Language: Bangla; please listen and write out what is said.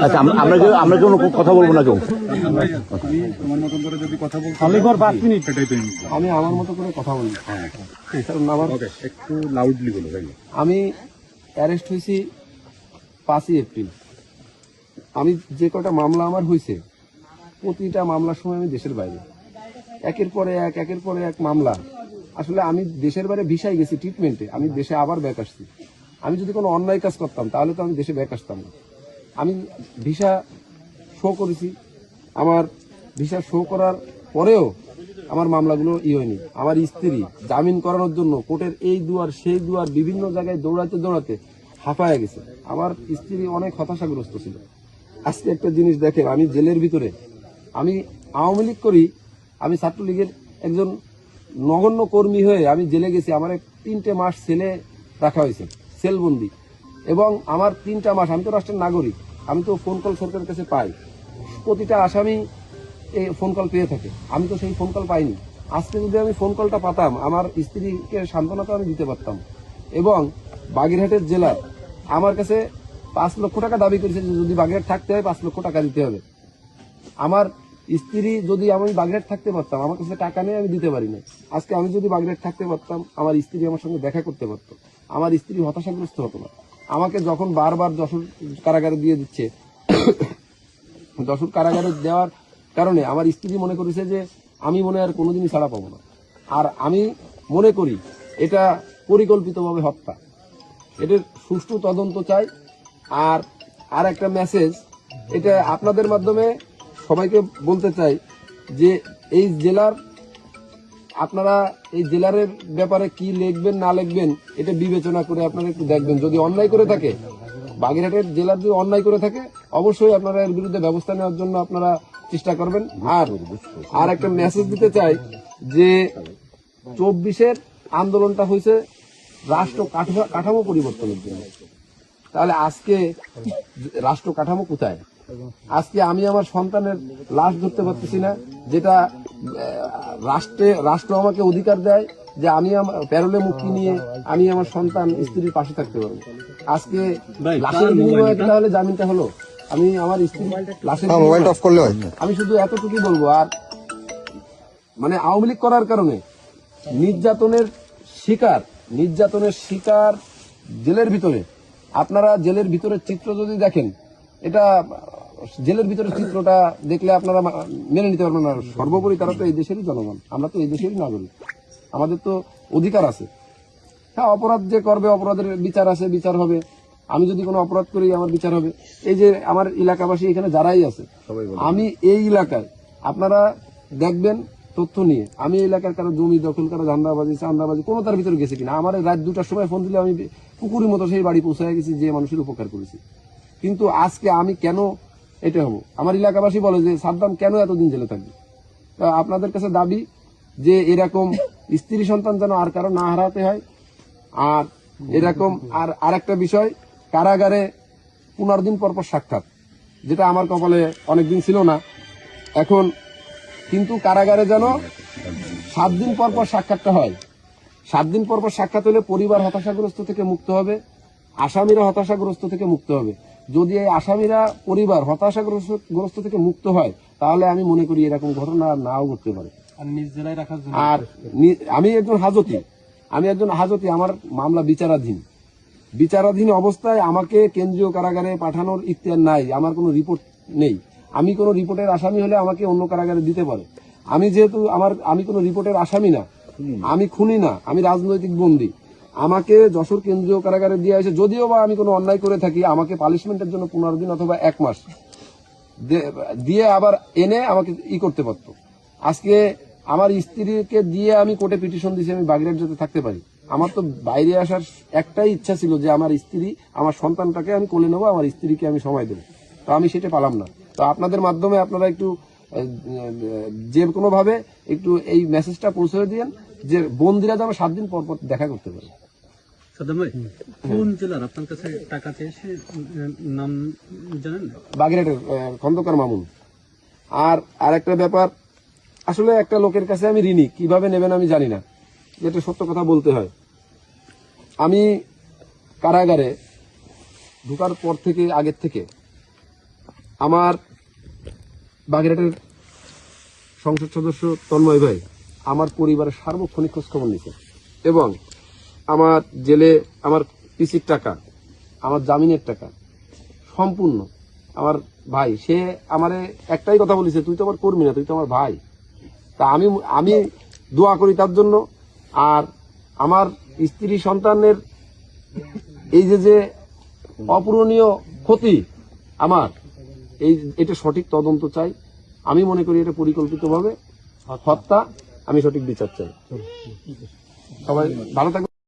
আচ্ছা, আমরা কোনো কথা বলবো না কেউ। আমি আমার মতো করে কথা বলি। একটু লাউডলি বলো। আমি অ্যারেস্ট হয়েছি 5ই এপ্রিল। আমি যে কটা মামলা আমার হয়েছে, প্রতিটা মামলার সময় আমি দেশের বাইরে, একের পরে এক মামলা। আসলে আমি দেশের বাইরে ভিসায় গেছি ট্রিটমেন্টে, আমি দেশে আবার ব্যাক আসছি। আমি যদি কোনো অন্যায় কাজ করতাম তাহলে তো আমি দেশে ব্যাক আসতাম না। আমি ভিসা শো করেছি, আমার ভিসা শো করার পরেও আমার মামলাগুলো হয়নি। আমার স্ত্রী জামিন করানোর জন্য কোর্টের এই দুয়ার সেই দুয়ার বিভিন্ন জায়গায় দৌড়াতে হাঁপায় গেছে। আমার স্ত্রী অনেক হতাশাগ্রস্ত ছিল। আজকে একটা জিনিস দেখেন, আমি জেলের ভিতরে, আমি আওয়ামী লীগ করি, আমি ছাত্রলীগের একজন নগণ্য কর্মী হয়ে আমি জেলে গেছি। আমার 3টে মাস সেলে রাখা হয়েছে, সেলবন্দি। এবং আমার 3টা মাস, আমি তো রাষ্ট্রের নাগরিক, আমি তো ফোন কল সরকারের কাছে পাই, প্রতিটা আসামি এই ফোন কল পেয়ে থাকে। আমি তো সেই ফোন কল পাইনি। আজকে যদি আমি ফোন কলটা পাতাম, আমার স্ত্রীকে সান্ত্বনা তো আমি দিতে পারতাম। এবং বাগেরহাটের জেলার আমার কাছে 5 লক্ষ টাকা দাবি করেছে যে যদি বাগেরহাট থাকতে হয় 5 লক্ষ টাকা দিতে হবে। আমার স্ত্রী, যদি আমি বাগেরহাট থাকতে পারতাম, আমার কাছে টাকা নেই, আমি দিতে পারি না। আজকে আমি যদি বাগেরহাট থাকতে পারতাম, আমার স্ত্রী আমার সঙ্গে দেখা করতে পারত, আমার স্ত্রী হতাশাগ্রস্ত হতো না। আমাকে যখন বারবার যশোর কারাগারে দিয়ে দিচ্ছে, যশোর কারাগারে দেওয়ার কারণে আমার স্ত্রী মনে করেছে যে আমি মনে আর কোনোদিনই ছাড়া পাবো না। আর আমি মনে করি এটা পরিকল্পিতভাবে হত্যা, এটার সুষ্ঠু তদন্ত চাই। আর একটা মেসেজ, এটা আপনাদের মাধ্যমে সবাইকে বলতে চাই যে এই জেলার, আপনারা এই জেলারের ব্যাপারে কি লিখবেন না লিখবেন এটা বিবেচনা করে আপনারা একটু দেখবেন। যদি অন্যায় করে থাকে, বাগেরহাটের জেলার যদি অন্যায় করে থাকে, অবশ্যই আপনারা এর বিরুদ্ধে ব্যবস্থা নেওয়ার জন্য আপনারা চেষ্টা করবেন। আর একটা মেসেজ দিতে চাই যে 24-এর আন্দোলনটা হয়েছে রাষ্ট্র কাঠামো পরিবর্তনের জন্য। তাহলে আজকে রাষ্ট্র কাঠামো কোথায়? আজকে আমি আমার সন্তানের লাশ ধরতে পারতেছি না, যেটা রাষ্ট্র আমাকে অধিকার দেয় যে আমি আমার প্যারোলে মুক্তি নিয়ে আমি আমার সন্তান স্ত্রীর পাশে থাকতে পারবো। আজকে লাশের বিনিময়ে তাহলে জামিনটা হলো, আমি আমার স্ত্রী লাশের মোবাইল অফ করলে হয়। আমি শুধু এতটুকুই বলবো। আর মানে আওয়ামী লীগ করার কারণে নির্যাতনের শিকার জেলের ভিতরে, আপনারা জেলের ভিতরের চিত্র যদি দেখেন, এটা জেলের ভিতরের চিত্রটা দেখলে আপনারা মেনে নিতে পারবেন না। সর্বোপরি তারা তো এই দেশেরই জনগণ, আমরা তো এই দেশেরই নাগরিক, আমাদের তো অধিকার আছে। হ্যাঁ, অপরাধ যে করবে অপরাধের বিচার আছে, বিচার হবে। আমি যদি কোনো অপরাধ করি আমার বিচার হবে। এই যে আমার এলাকাবাসী এখানে যারাই আছে, আমি এই এলাকায় আপনারা দেখবেন তথ্য নিয়ে, আমি এই এলাকার কারো জমি দখল, কারো ধান্দাবাজি চান্দাবাজি কোনো তার ভিতরে গেছে কিনা। আমার রাত 2টার সময় ফোন দিলে আমি কুকুরের মতো সেই বাড়ি পৌঁছায় গেছি, যে মানুষের উপকার করেছি। কিন্তু আজকে আমি কেন এটা হবো? আমার এলাকাবাসী বলে যে সাদ্দাম কেন এতদিন জেলে থাকবে। আপনাদের কাছে দাবি যে এরকম স্ত্রী সন্তান যেন আর কারো না হারাতে হয়। আর এরকম আর একটা বিষয়, কারাগারে 15 দিন পর সাক্ষাৎ, যেটা আমার কপালে অনেকদিন ছিল না এখন, কিন্তু কারাগারে যেন 7 দিন পর সাক্ষাৎটা হয়। 7 দিন পর সাক্ষাৎ হলে পরিবার হতাশাগ্রস্ত থেকে মুক্ত হবে, আসামিরা হতাশাগ্রস্ত থেকে মুক্ত হবে। যদি এই আসামিরা পরিবার হতাশাগ্রস্ত থেকে মুক্ত হয়, তাহলে আমি মনে করি এরকম ঘটনা নাও ঘটতে পারে। আর আমি একজন হাজতি, আমার মামলা বিচারাধীন অবস্থায় আমাকে কেন্দ্রীয় কারাগারে পাঠানোর ইখতিয়ার নাই, আমার কোনো রিপোর্ট নেই। আমি কোনো রিপোর্টের আসামি হলে আমাকে অন্য কারাগারে দিতে পারে। আমি যেহেতু আমি কোনো রিপোর্টের আসামি না, আমি খুনি না, আমি রাজনৈতিক বন্দী, আমাকে যশোর কেন্দ্রীয় কারাগারে দেওয়া হয়েছে। যদিও বা আমি কোনো অন্যায় করে থাকি, আমাকে পানিশমেন্টের জন্য 15 দিন অথবা 1 মাস দিয়ে আবার এনে আমাকে করতে পারতো। আজকে আমার স্ত্রীকে দিয়ে আমি কোর্টে পিটিশন দিয়েছি আমি বাগেরহাট যাতে থাকতে পারি। আমার তো বাইরে আসার একটাই ইচ্ছা ছিল যে আমার স্ত্রী, আমার সন্তানটাকে আমি কোলে নেবো, আমার স্ত্রীকে আমি সময় দেবো। তো আমি সেটা পালাম না। তো আপনাদের মাধ্যমে আপনারা একটু যে কোনো ভাবে একটু এই মেসেজটা পৌঁছে দিয়েন যে বন্দিরা যেন 7 দিন পর দেখা করতে পারে। সাদ্দাম ভাই, কোন জেলার আপনার কাছে টাকা চেয়েছে নাম জানেন? বাগেরহাটের খন্দকার মামুন। আর একটা ব্যাপার, আসলে একটা লোকের কাছে আমি ঋণী, কিভাবে নেবেন আমি জানি না, যেটা সত্য কথা বলতে হয়। আমি কারাগারে ঢোকার পর থেকে, আগের থেকে আমার বাগেরহাটের সংসদ সদস্য তন্ময় ভাই আমার পরিবারের সার্বক্ষণিক খোঁজখবর নিছে এবং আমার জেলে আমার পিসির টাকা, আমার জামিনের টাকা সম্পূর্ণ আমার ভাই, সে আমারে একটাই কথা বলেছে, তুই তো আমার কর্মী না, তুই তো আমার ভাই। তা আমি দোয়া করি তার জন্য। আর আমার স্ত্রী সন্তানের এই যে অপূরণীয় ক্ষতি আমার, এটা সঠিক তদন্ত চাই। আমি মনে করি এটা পরিকল্পিতভাবে হত্যা, আমি সঠিক বিচার চাই। সবাই ভালো থাকবে।